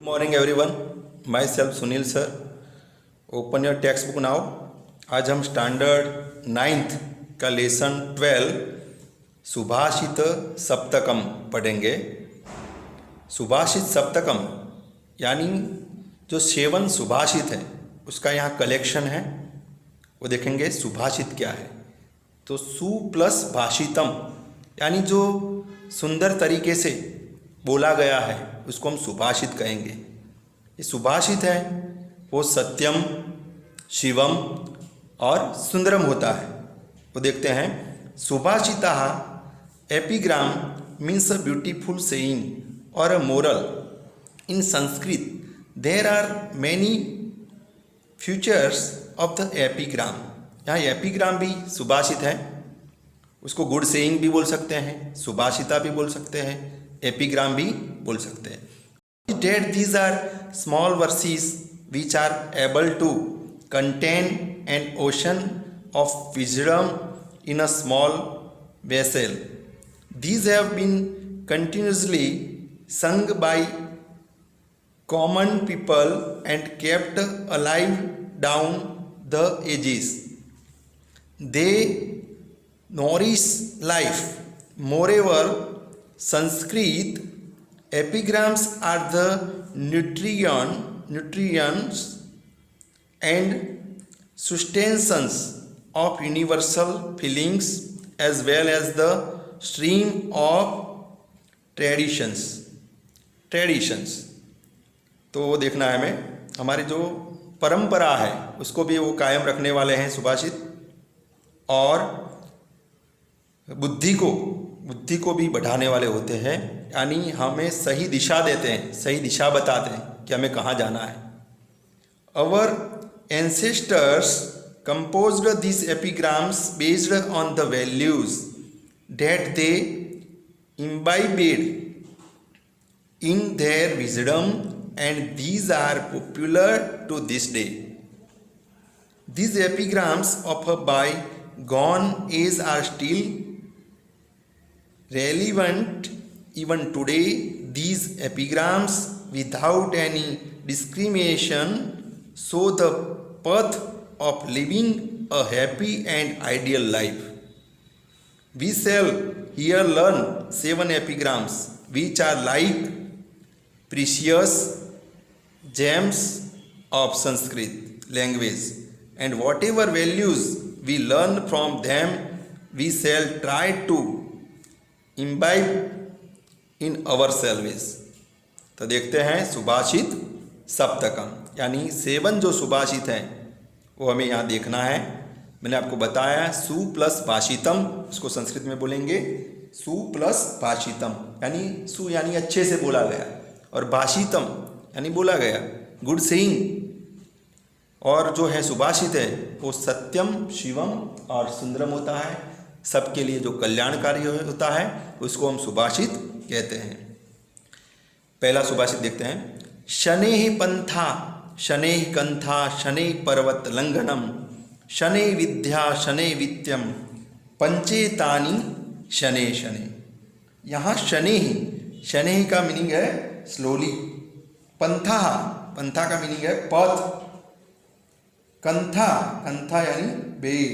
Good morning everyone. Myself Sunil sir. Open your textbook now. आज हम standard 9th का lesson 12 सुभाषित सप्तकम पढ़ेंगे। सुभाषित सप्तकम यानी जो 7 सुभाषित है उसका यहाँ कलेक्शन है, वो देखेंगे सुभाषित क्या है। तो सु प्लस भाषितम यानी जो सुंदर तरीके से बोला गया है उसको हम सुभाषित कहेंगे। ये सुभाषित है वो सत्यम, शिवम और सुंदरम होता है। वो देखते हैं subhashita epigram means a beautiful saying और a moral in Sanskrit. There are many futures of the epigram. यहाँ एपिग्राम भी सुभाषित है, उसको गुड सेइंग भी बोल सकते हैं, सुभाषिता भी बोल सकते हैं, एपिग्राम भी बोल सकते हैं। That these are small verses which are able to contain an ocean of wisdom in a small vessel. These have been continuously sung by common people and kept alive down the ages. They nourish life. Moreover, Sanskrit epigrams are the nutrients and sustenance of universal feelings as well as the stream of traditions. तो वो देखना है हमें, हमारी जो परंपरा है उसको भी वो कायम रखने वाले हैं सुभाषित, और बुद्धि को भी बढ़ाने वाले होते हैं, यानी हमें सही दिशा देते हैं, सही दिशा बताते हैं कि हमें कहाँ जाना है। Our ancestors composed these epigrams based on the values that they imbibed in their wisdom, and these are popular to this day. These epigrams of a bygone age are still relevant even today. These epigrams, without any discrimination, show the path of living a happy and ideal life. We shall here learn 7 epigrams which are like precious gems of Sanskrit language, and whatever values we learn from them we shall try to imbibe in ourselves. तो देखते हैं सुभाषित सप्तकम यानी 7 जो सुभाषित हैं वो हमें यहाँ देखना है। मैंने आपको बताया सु प्लस भाषितम, उसको संस्कृत में बोलेंगे सु प्लस भाषितम, यानी सु यानी अच्छे से बोला गया और भाषितम यानी बोला गया, गुड सेइंग। और जो है सुभाषित है वो सत्यम, शिवम और सुंदरम होता है, सबके लिए जो कल्याणकारी होता है उसको हम सुभाषित कहते हैं। पहला सुभाषित देखते हैं। शनेः पंथा शनेः कंथा शनेः पर्वत लंघनम शनेः विद्या शनेः वित्यम पंचेतानि शनेः शनेः। यहाँ शनेः का मीनिंग है स्लोली, पंथा का मीनिंग है पथ, कंथा यानी बेड़,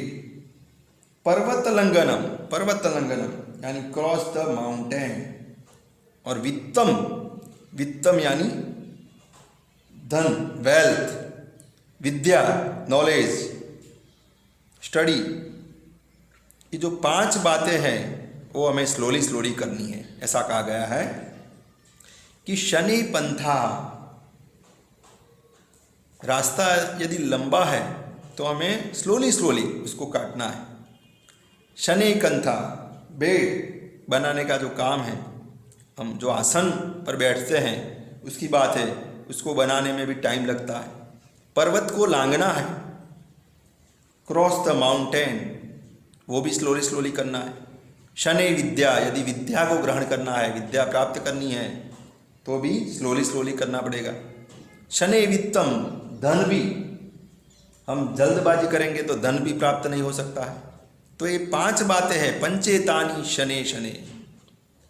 पर्वत लंघनम यानी क्रॉस द माउंटेन, और वित्तम यानी धन, वेल्थ, विद्या नॉलेज, स्टडी। ये जो 5 बातें हैं वो हमें स्लोली करनी है। ऐसा कहा गया है कि शनि पंथा, रास्ता यदि लंबा है तो हमें स्लोली उसको काटना है। शनि कंथा, बेड बनाने का जो काम है, हम जो आसन पर बैठते हैं उसकी बात है, उसको बनाने में भी टाइम लगता है। पर्वत को लांघना है, क्रॉस द माउंटेन, वो भी स्लोली करना है। शनि विद्या, यदि विद्या को ग्रहण करना है, विद्या प्राप्त करनी है तो भी स्लोली करना पड़ेगा। शनि वित्तम, धन भी, हम जल्दबाजी करेंगे तो धन भी प्राप्त नहीं हो सकता है। तो ये 5 बातें हैं, पंचेतानि शने,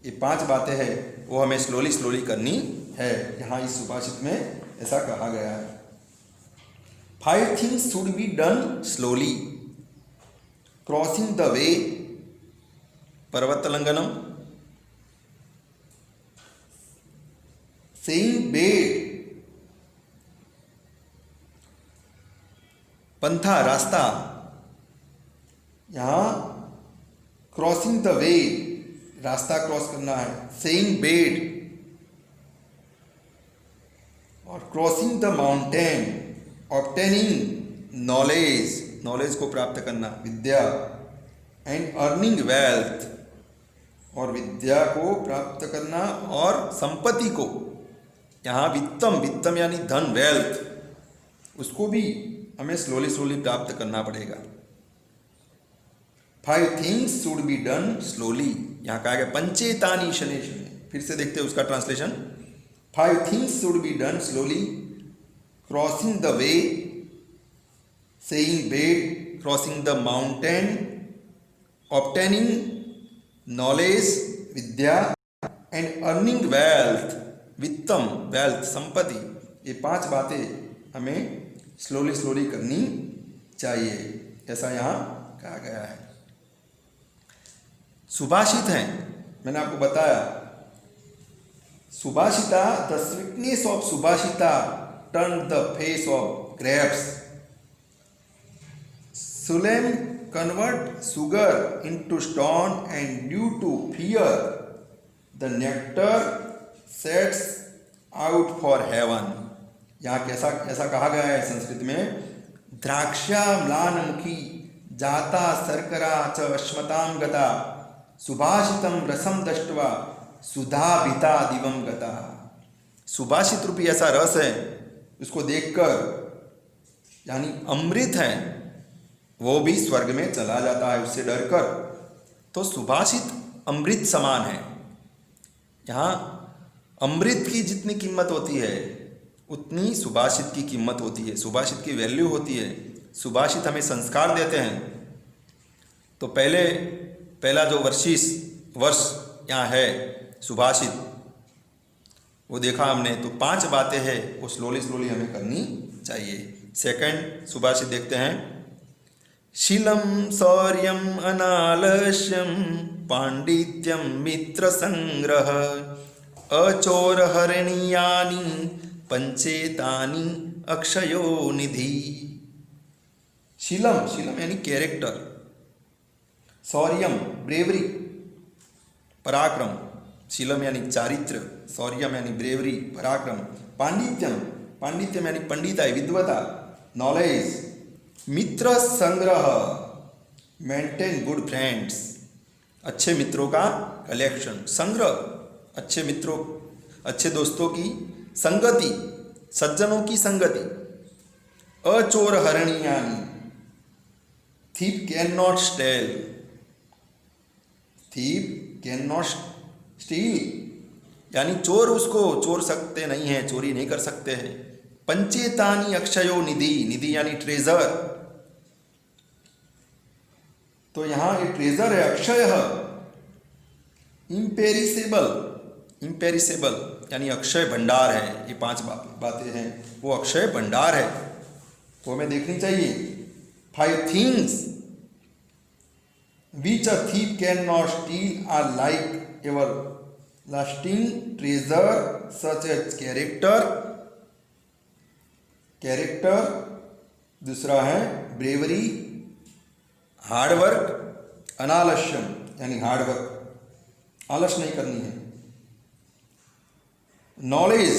ये 5 बातें हैं वो हमें स्लोली करनी है। यहाँ इस सुभाषित में ऐसा कहा गया है। 5 things should be done slowly. Crossing the way, पर्वतलंघनम, saying bed, पंथा रास्ता, यहाँ क्रॉसिंग द वे रास्ता क्रॉस करना है, सेइंग बेड, और crossing the mountain, obtaining knowledge, knowledge को प्राप्त करना, विद्या, एंड अर्निंग वेल्थ, और विद्या को प्राप्त करना और संपत्ति को, यहाँ वित्तम, वित्तम यानी धन, वेल्थ, उसको भी हमें स्लोली स्लोली प्राप्त करना पड़ेगा। 5 things should be done slowly, यहाँ कहा गया पंचेतानि शनैः शनैः। फिर से देखते हैं उसका translation. 5 things should be done slowly, crossing the way, saying bed, crossing the mountain, obtaining knowledge, vidya, and earning wealth, vittam, wealth, संपत्ति। ये 5 बातें हमें स्लोली स्लोली करनी चाहिए, ऐसा यहाँ कहा गया है। सुभाषित हैं, मैंने आपको बताया subhashita, the sweetness of subhashita turn the face of grapes, सुलेम convert sugar into stone and due to fear the nectar sets out for heaven. यहाँ कैसा ऐसा कहा गया है संस्कृत में, द्राक्षा म्लानमुखी जाता शर्करा च अश्मतां गता, सुभाषितम रसम दष्ट्वा सुधाभिता दिवम गता। सुभाषित रूपी ऐसा रस है, उसको देखकर यानी अमृत है, वो भी स्वर्ग में चला जाता है उससे डरकर। तो सुभाषित अमृत समान है। यहाँ अमृत की जितनी कीमत होती है उतनी सुभाषित की कीमत होती है, सुभाषित की वैल्यू होती है। सुभाषित हमें संस्कार देते हैं। तो पहला जो वर्ष यहाँ है सुभाषित, वो देखा हमने। तो 5 बातें हैं, वो स्लोली स्लोली हमें करनी चाहिए। सेकंड सुभाषित देखते हैं। शीलम शौर्यम अनालस्यम पांडित्यम मित्र संग्रह, अचोर हरणीयानि पंचेतानि अक्षयो निधि। शीलम, शीलम यानी कैरेक्टर, शौर्यम ब्रेवरी, पराक्रम, शीलम यानी चारित्र, शौर्यम यानी ब्रेवरी, पराक्रम, पांडित्यम, पांडित्यम यानी पंडिताई, विद्वता, नॉलेज, मित्र संग्रह, मेंटेन गुड फ्रेंड्स, अच्छे मित्रों का कलेक्शन, संग्रह, अच्छे मित्रों, अच्छे दोस्तों की संगति, सज्जनों की संगति। अचोर हरणीयानि, thief cannot steal, thief cannot steal यानी चोर उसको चोर सकते नहीं हैं, चोरी नहीं कर सकते हैं। पंचेतानि अक्षयो निधि, निधि यानी ट्रेजर। तो यहाँ ये ट्रेजर है, अक्षय है, इम्पेरिसेबल, इम्पेरिसेबल यानी अक्षय भंडार है। ये 5 बातें हैं, वो अक्षय भंडार है, वो हमें देखनी चाहिए। 5 things which a thief cannot steal are like everlasting treasure such as character, दूसरा है ब्रेवरी, हार्डवर्क, अनालस्यम यानी हार्डवर्क, आलस नहीं करनी है, नॉलेज,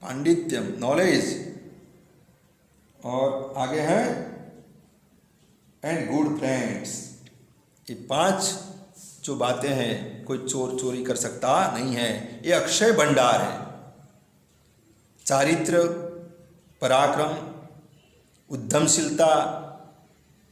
पांडित्यम नॉलेज, और आगे है एंड गुड फ्रेंड्स। ये 5 जो बातें हैं, कोई चोर चोरी कर सकता नहीं है, ये अक्षय भंडार है। चारित्र, पराक्रम, उद्यमशीलता,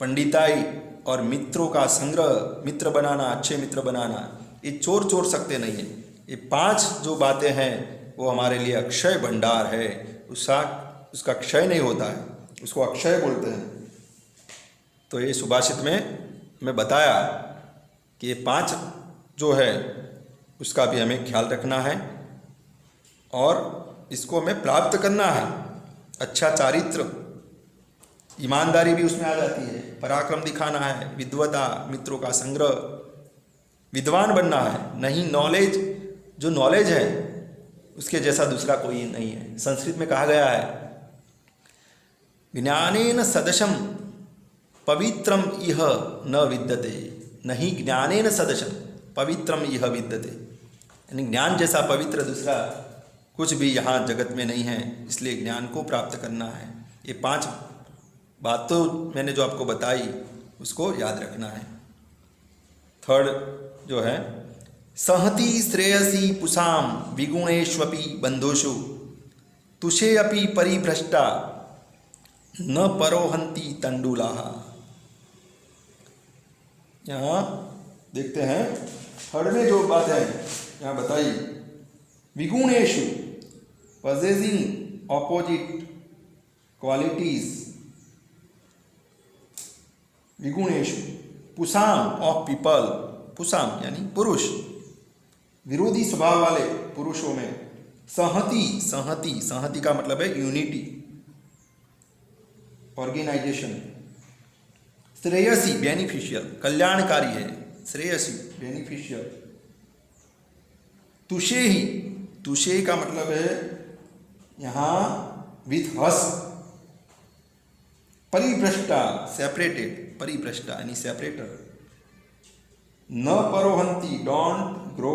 पंडिताई और मित्रों का संग्रह, मित्र बनाना, अच्छे मित्र बनाना, ये चोर सकते नहीं है। ये 5 जो बातें हैं वो हमारे लिए अक्षय भंडार है। उसका क्षय नहीं होता है, उसको अक्षय बोलते हैं। तो ये सुभाषित में मैं बताया कि ये 5 जो है उसका भी हमें ख्याल रखना है। और इसको हमें प्राप्त करना है। अच्छा चारित्र, ईमानदारी भी उसमें आ जाती है, पराक्रम दिखाना है, विद्वता, मित्रों का संग्रह, विद्वान बनना है। नहीं, नॉलेज, जो नॉलेज है उसके जैसा दूसरा कोई नहीं है। संस्कृत में कहा गया है, ज्ञानेन सदृशम पवित्रम इह न विद्यते, नहीं ज्ञानेन सदृशम पवित्रम इह विद्यते, यानी ज्ञान जैसा पवित्र दूसरा कुछ भी यहाँ जगत में नहीं है, इसलिए ज्ञान को प्राप्त करना है। ये 5 बात तो मैंने जो आपको बताई उसको याद रखना है। थर्ड जो है, सहति श्रेयसी पुषाम विगुणेष्वपि बंधुषु तुषे अपि परिभ्रष्टा न परोहंती तंडुलाः। यहाँ देखते हैं थर्ड में जो बात है यहाँ बताई, vigunesu possessing opposite qualities, vigunesu pusham of people, पुषाम यानी पुरुष, विरोधी स्वभाव वाले पुरुषों में, संहति, संहति, संहति का मतलब है यूनिटी, ऑर्गेनाइजेशन, श्रेयसी बेनिफिशियल, कल्याणकारी है, श्रेयसी बेनिफिशियल, तुषे ही, तुषे का मतलब है यहाँ विथ हस, परिभ्रष्टा सेपरेटेड, परिभ्रष्टा यानी सेपरेटर, न परोहंती डोंट ग्रो,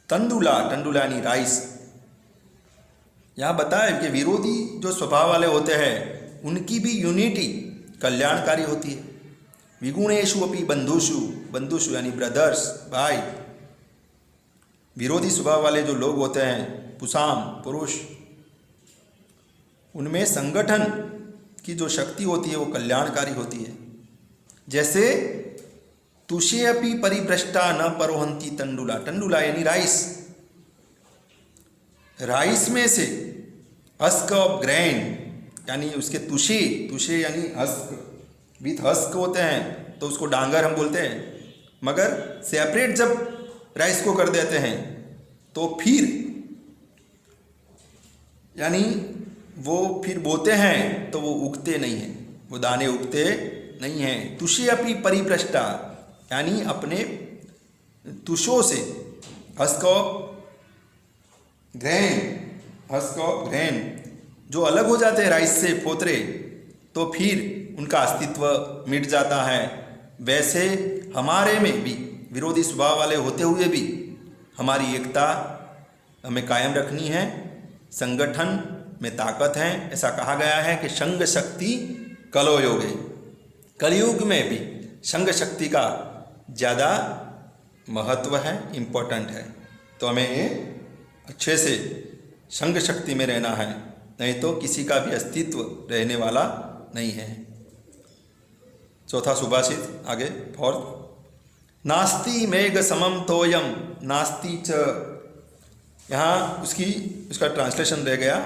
तंडुला, तंडुला यानी राइस। यहाँ बताया कि विरोधी जो स्वभाव वाले होते हैं उनकी भी यूनिटी कल्याणकारी होती है। विगुणेषु अपि बंधुषु, बंधुषु यानी ब्रदर्स, भाई, विरोधी स्वभाव वाले जो लोग होते हैं, पुषाम पुरुष, उनमें संगठन की जो शक्ति होती है वो कल्याणकारी होती है। जैसे तुषे अपि परिभ्रष्टा न परोहंती तंडुला, तंडुला यानी राइस, राइस में से हस्क ऑफ ग्रेन यानी उसके तुषे, तुषे यानी हस्क, विथ हस्क होते हैं तो उसको डांगर हम बोलते हैं, मगर सेपरेट जब राइस को कर देते हैं तो फिर यानी वो फिर बोते हैं तो वो उगते नहीं हैं, वो दाने उगते नहीं हैं। तुषे अपि परिभ्रष्टा यानी अपने तुषों से, husk of grain, husk of grain जो अलग हो जाते हैं राइस से, फोतरे, तो फिर उनका अस्तित्व मिट जाता है। वैसे हमारे में भी विरोधी स्वभाव वाले होते हुए भी हमारी एकता हमें कायम रखनी है, संगठन में ताकत है। ऐसा कहा गया है कि संग शक्ति कलो योगे, कलयुग में भी संग शक्ति का ज़्यादा महत्व है, इम्पोर्टेंट है। तो हमें ये अच्छे से संग शक्ति में रहना है, नहीं तो किसी का भी अस्तित्व रहने वाला नहीं है। चौथा सुभाषित आगे, फोर्थ, नास्ति मेघ समम तोयम नास्ति च, यहाँ उसका ट्रांसलेशन रह गया,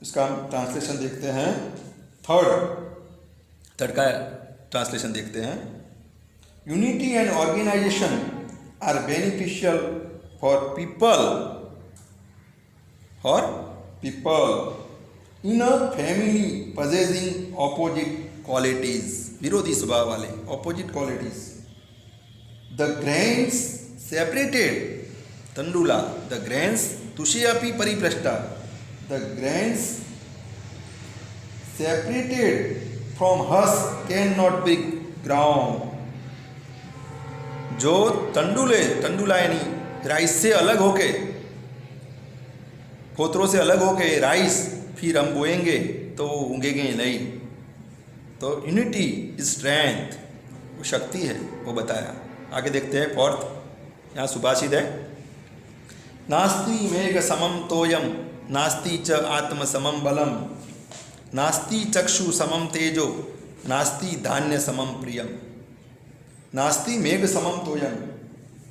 उसका ट्रांसलेशन देखते हैं। थर्ड का ट्रांसलेशन देखते हैं। Unity and organisation are beneficial for people in a family possessing opposite qualities, विरोधी स्वभाव वाले opposite qualities. The grains separated tandula, the grains tushe api paribhrashta, the grains separated from husk can not be ground. जो तंडुला यानी rice से अलग होके, फोतरों से अलग होके राइस फिर हम बोएंगे तो वो उगेंगे नहीं। तो यूनिटी इज स्ट्रेंथ, वो शक्ति है, वो बताया। आगे देखते हैं फोर्थ, यहाँ सुभाषित है, नास्ति मेघ समम तोयम नास्ति च आत्म समम बलम नास्ति चक्षु समम तेजो नास्ति धान्य समम प्रियम। नास्ति मेघ समम तोयम,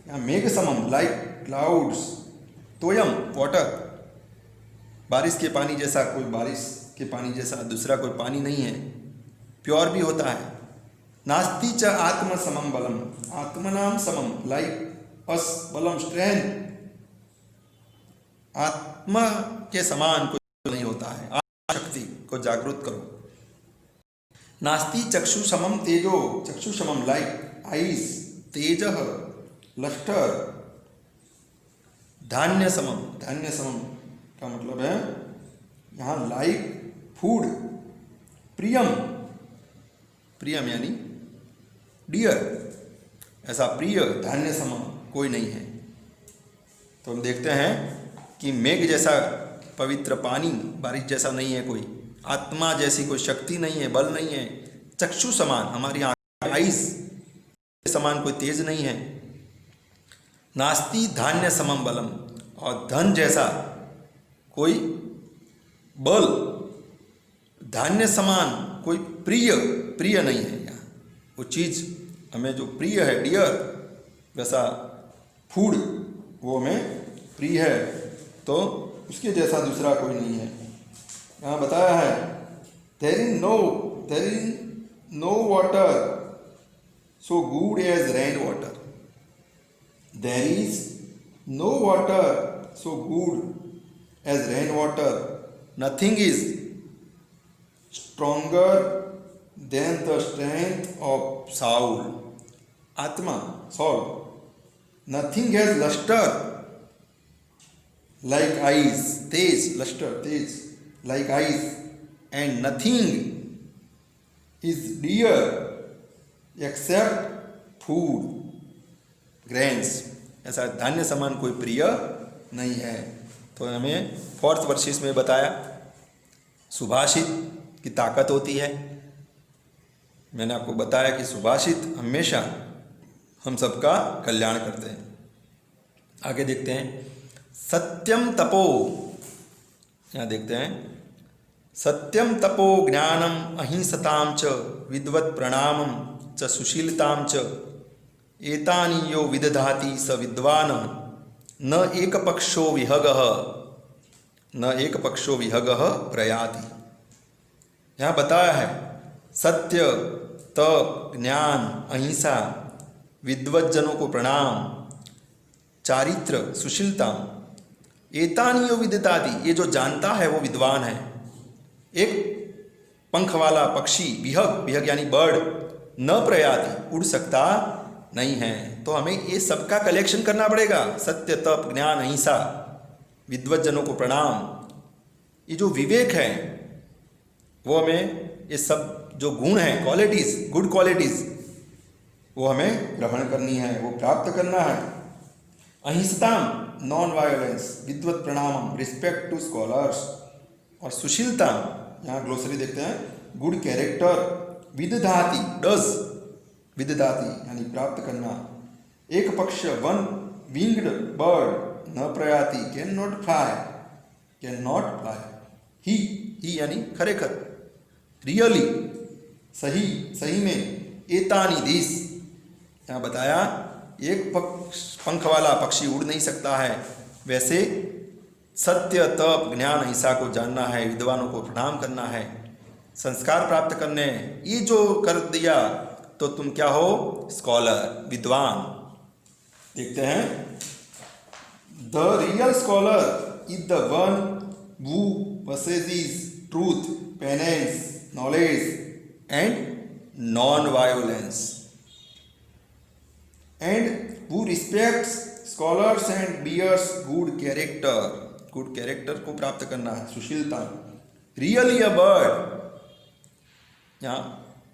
यहाँ मेघ समम लाइक क्लाउड्स, तोयम वाटर, बारिश के पानी जैसा, कोई बारिश के पानी जैसा दूसरा कोई पानी नहीं है, प्योर भी होता है। नास्ति च आत्म समम बलम, आत्मनाम समम लाइक अस बलम स्ट्रेंथ, आत्मा के समान कोई नहीं होता है। आत्मा शक्ति को जागृत करो। नास्ति चक्षु समम तेजो, चक्षु समम लाइक आइज, तेज लस्टर, धान्य समम, धान्य समम का मतलब है यहाँ लाइक फूड, प्रियम, प्रियम यानी डियर, ऐसा प्रिय धान्य समम कोई नहीं है। तो हम देखते हैं कि मेघ जैसा पवित्र पानी, बारिश जैसा नहीं है कोई, आत्मा जैसी कोई शक्ति नहीं है, बल नहीं है। चक्षु समान, हमारी आइस समान कोई तेज नहीं है। नास्ति धान्य समम बलम, और धन जैसा कोई बल, धान्य समान कोई प्रिय, प्रिय नहीं है। यहाँ वो चीज़ हमें जो प्रिय है, डियर, वैसा फूड वो हमें प्रिय है, तो उसके जैसा दूसरा कोई नहीं है। यहाँ बताया है there is no water so good as rain water, there is no water so good as rain water, nothing is stronger than the strength of soul, atma soul, nothing has lustre like eyes, tej, luster, tej, like eyes, and nothing is dear except food, grains, ऐसा धान्य समान कोई प्रिय नहीं है। तो हमें 4th versus में बताया सुभाषित की ताकत होती है। मैंने आपको बताया कि सुभाषित हमेशा हम सबका कल्याण करते हैं। आगे देखते हैं सत्यम तपो, यहाँ देखते हैं सत्यम तपो ज्ञानम अहिंसताम च विद्वत् प्रणामम च सुशीलताम च एतानि यो विदधाति स विद्वान न एकपक्षो विहगः, न एकपक्षो विहगः प्रयाति। यहाँ बताया है सत्य, तप, ज्ञान, अहिंसा, विद्वज्जनों को प्रणाम, चारित्र, सुशीलता, एतानियो विदितादि, ये जो जानता है वो विद्वान है। एक पंख वाला पक्षी, विहग, विहग यानी बर्ड, न प्रयाति, उड़ सकता नहीं है। तो हमें ये सबका कलेक्शन करना पड़ेगा, सत्य, तप, ज्ञान, अहिंसा, विद्वज्जनों को प्रणाम। ये जो विवेक है वो हमें, ये सब जो गुण हैं, क्वालिटीज, गुड क्वालिटीज, वो हमें ग्रहण करनी है, वो प्राप्त करना है। अहिंसता, नॉन वायलेंस, विद्वत प्रणामम, रिस्पेक्ट टू स्कॉलर्स, और सुशीलता, यहाँ ग्लोसरी देखते हैं गुड कैरेक्टर, विदधाति, डज, विदधाति यानी प्राप्त करना। एक पक्ष, one winged bird, na prayati, can not fly, can not fly. ही यानी खरेखर, रियली, सही, सही में, एतानी दिस, यहाँ बताया एक पंख वाला पक्षी उड़ नहीं सकता है। वैसे सत्य, तप, ज्ञान, अहिंसा को जानना है, विद्वानों को प्रणाम करना है, संस्कार प्राप्त करने, ये जो कर दिया तो तुम क्या हो, स्कॉलर, विद्वान। देखते हैं the real scholar is the one who possesses truth, penance, knowledge and non-violence, and who respects scholars and bears good character, good character को प्राप्त करना है, सुशीलता। रियली अ बर्ड, यहाँ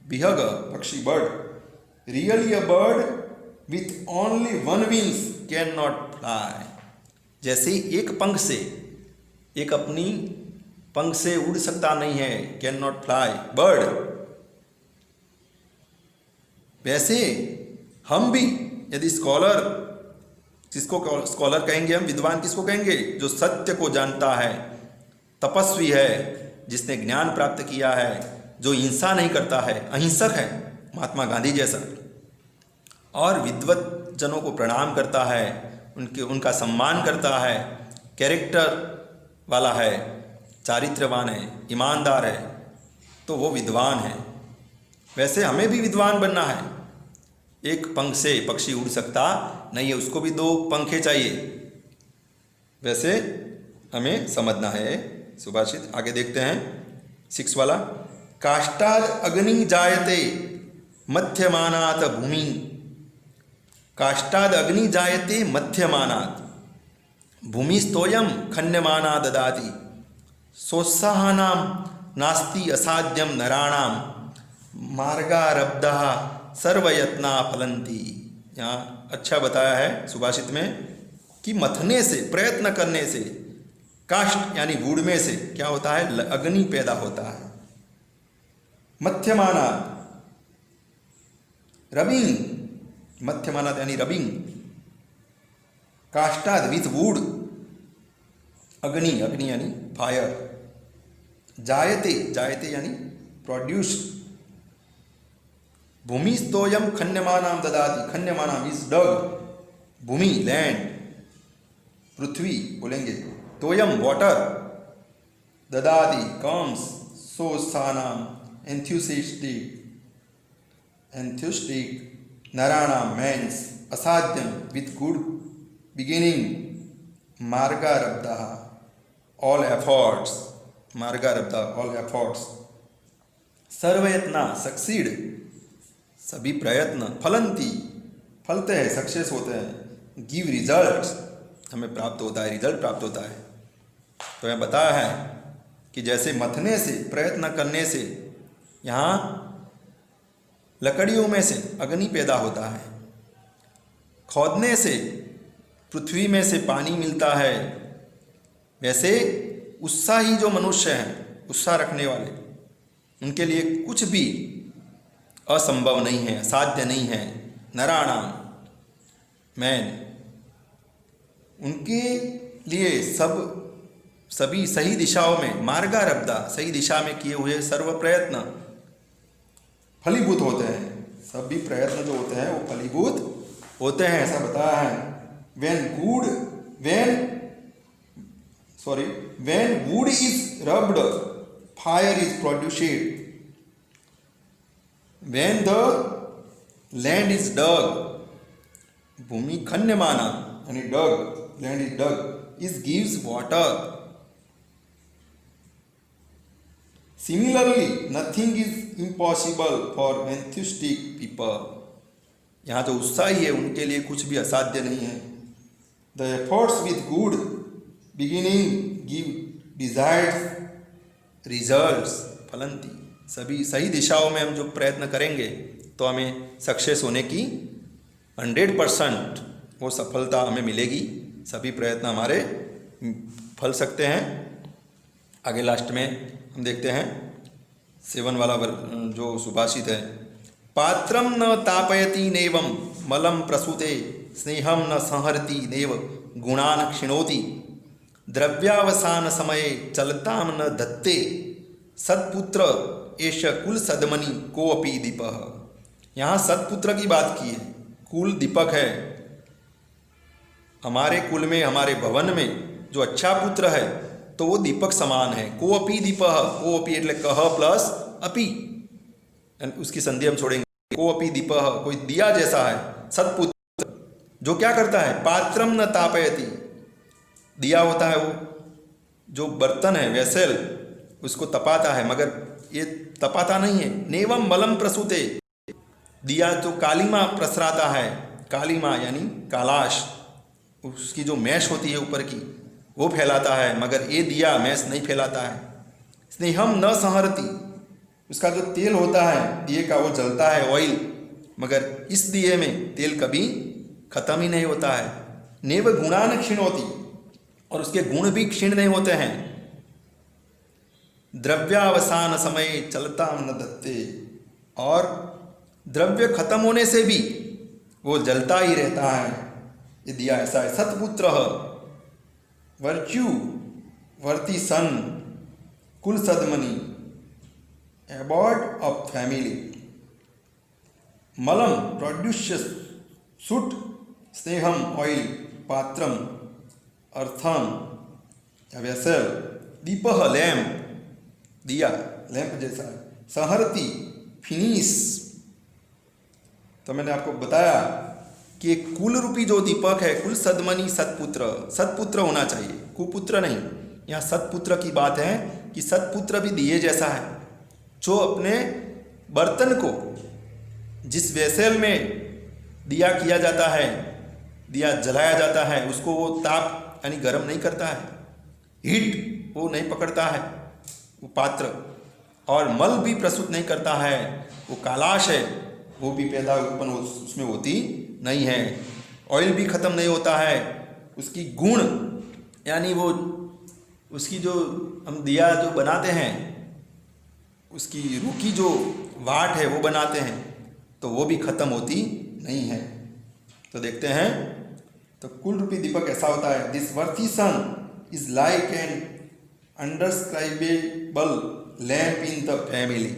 विहग, पक्षी, bird, really a bird with only one wings can not fly, जैसे एक पंख से, एक अपनी पंख से उड़ सकता नहीं है, कैन नॉट फ्लाई, बर्ड, वैसे हम भी यदि स्कॉलर, जिसको स्कॉलर कहेंगे हम, विद्वान किसको कहेंगे, जो सत्य को जानता है, तपस्वी है, जिसने ज्ञान प्राप्त किया है, जो हिंसा नहीं करता है, अहिंसक है, महात्मा गांधी जैसा, और विद्वत जनों को प्रणाम करता है, उनका सम्मान करता है, कैरेक्टर वाला है, चारित्रवान है, ईमानदार है, तो वो विद्वान है। वैसे हमें भी विद्वान बनना है। एक पंख से पक्षी उड़ सकता नहीं है, उसको भी दो पंखे चाहिए। वैसे हमें समझना है सुभाषित। आगे देखते हैं 6 वाला। काष्ठाद अग्नि जायते मध्यमानात् भूमि। काष्ठाद अग्नि जायते मध्यमानात् भूमिस्तोयम खन्यमाना ददाति। सोत्साहानां नास्ति असाध्यम नराणां मार्गारब्धः सर्वयत्ना फलन्ति। यहाँ अच्छा बताया है सुभाषित में कि मथने से, प्रयत्न करने से, काष्ठ यानी वुड में से क्या होता है, अग्नि पैदा होता है। मध्यमाना रबिंग, मध्यमाना यानी रबिंग, काष्ठाद विथ वुड, अग्नि, अग्नि यानी फायर, जायते, जायते यानी प्रोड्यूस, भूमिस्तोयम खन्यमानाम ददाति। खन्यमानाम इज डग, भूमि लैंड, पृथ्वी बोलेंगे, toyam water, dadati comes, sotsahanam enthusiastic, naraणाम men's, asadhyam with good beginning, margarabdhah all efforts, margarabdhah all efforts, sarvayatna succeed, सभी प्रयत्न, फलंती फलते हैं, सक्सेस होते हैं, गिव रिजल्ट्स हमें प्राप्त होता है, रिजल्ट प्राप्त होता है। तो यह बताया है कि जैसे मथने से, प्रयत्न करने से यहाँ लकड़ियों में से अग्नि पैदा होता है, खोदने से पृथ्वी में से पानी मिलता है, वैसे उत्साही जो मनुष्य हैं, उत्साह रखने वाले, उनके लिए कुछ भी असंभव नहीं है, असाध्य नहीं है। नराणाम मैन, उनके लिए सभी सही दिशाओं में, मार्गारब्धा सही दिशा में किए हुए सर्व प्रयत्न फलीभूत होते हैं। सभी प्रयत्न जो होते हैं वो फलीभूत होते हैं, ऐसा बताया है। when wood is rubbed, fire is produced. When the land is dug, भूमि खन्यमाना यानी dug, land is dug, it gives water. Similarly, nothing is impossible for enthusiastic people. यहाँ जो उत्साही है उनके लिए कुछ भी असाध्य नहीं है। The efforts with good beginning give desired results. फलंती, सभी सही दिशाओं में हम जो प्रयत्न करेंगे तो हमें सक्सेस होने की 100% वो सफलता हमें मिलेगी। सभी प्रयत्न हमारे फल सकते हैं। आगे लास्ट में हम देखते हैं 7 वाला जो सुभाषित है। पात्रम न तापयति नैवं मलं प्रसूते, स्नेहम न संहरति नैव गुणान क्षिणोति, द्रव्यावसान समये चलताम न दत्ते, सत्पुत्र एष कुल सदमनि कोऽपि दीपः। यहाँ सत्पुत्र की बात की है, कुल दीपक है। हमारे कुल में, हमारे भवन में जो अच्छा पुत्र है तो वो दीपक समान है। कोऽपि दीपः, कोऽपि एटले कह प्लस अपि, उसकी संधि हम छोड़ेंगे। कोऽपि दीपः, कोई दिया जैसा है। सत्पुत्र जो क्या करता है, पात्रम न तापयति, दिया होता है वो जो बर्तन है, वेसल, उसको तपाता है, मगर ये तपाता नहीं है। नेवम मलम प्रसूते, दिया तो कालीमा प्रसराता है। कालीमा यानी कालाश, उसकी जो मैश होती है ऊपर की वो फैलाता है, मगर ये दिया मैश नहीं फैलाता है। स्नेहम न संहरति, उसका जो तेल होता है दिए का वो जलता है, ऑयल, मगर इस दिए में तेल कभी खत्म ही नहीं होता है। नेव गुणान क्षीणोति, और उसके गुण भी क्षीण नहीं होते हैं। द्रव्यावसान समय चलता न दत्ते, और द्रव्य खत्म होने से भी वो जलता ही रहता है। ये दिया ऐसा है। सत्पुत्र वर्च्यू वर्ती सन कुल सदमनी अबॉर्ड ऑफ फैमिली, मलम प्रोड्यूस सुट, स्नेहम ऑयल, पात्रम अर्थम वेसल, दीपह लैम्प, दिया लैंप जैसा है, संहरती फिनिश। तो मैंने आपको बताया कि कुल रूपी जो दीपक है, कुल सदमनी सत्पुत्र, सत्पुत्र होना चाहिए, कुपुत्र नहीं। यहाँ सत्पुत्र की बात है कि सत्पुत्र भी दिए जैसा है, जो अपने बर्तन को जिस वेसल में दिया किया जाता है, दिया जलाया जाता है, उसको वो ताप यानी गर्म नहीं करता है, हीट वो नहीं पकड़ता है वो पात्र, और मल भी प्रस्तुत नहीं करता है, वो कालाश है वो भी पैदा उत्पन्न उसमें होती नहीं है, ऑयल भी ख़त्म नहीं होता है, उसकी गुण यानी वो उसकी जो हम दिया जो बनाते हैं, उसकी रूह की जो वाट है वो बनाते हैं, तो वो भी ख़त्म होती नहीं है। तो देखते हैं, तो कुल रूपी दीपक ऐसा होता है, this worthy son is like an undescribable lamp in the family.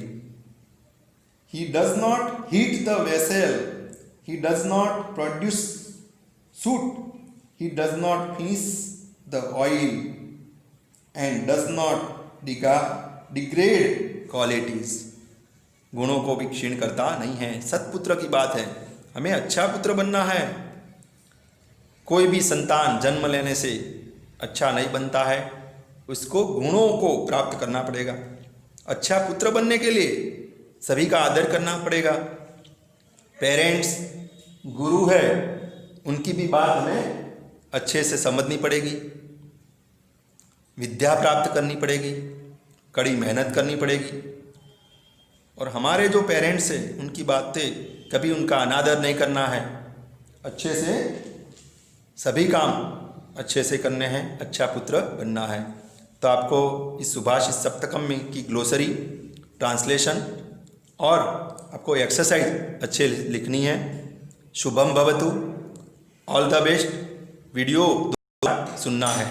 He does not heat the vessel, he does not produce soot, he does not finish the oil and does not degrade qualities. गुणों को भी क्षीण करता नहीं है। सत्पुत्र की बात है, हमें अच्छा पुत्र बनना है। कोई भी संतान जन्म लेने से अच्छा नहीं बनता है, उसको गुणों को प्राप्त करना पड़ेगा। अच्छा पुत्र बनने के लिए सभी का आदर करना पड़ेगा। पेरेंट्स गुरु है, उनकी भी बात हमें अच्छे से समझनी पड़ेगी, विद्या प्राप्त करनी पड़ेगी, कड़ी मेहनत करनी पड़ेगी। और हमारे जो पेरेंट्स हैं उनकी बातें कभी उनका अनादर नहीं करना है। अच्छे से सभी काम अच्छे से करने हैं, अच्छा पुत्र बनना है। तो आपको इस सुभाषित सप्तकम में की ग्लोसरी ट्रांसलेशन और आपको एक्सरसाइज अच्छे लिखनी है। शुभम भवतु, ऑल द बेस्ट। वीडियो सुनना है।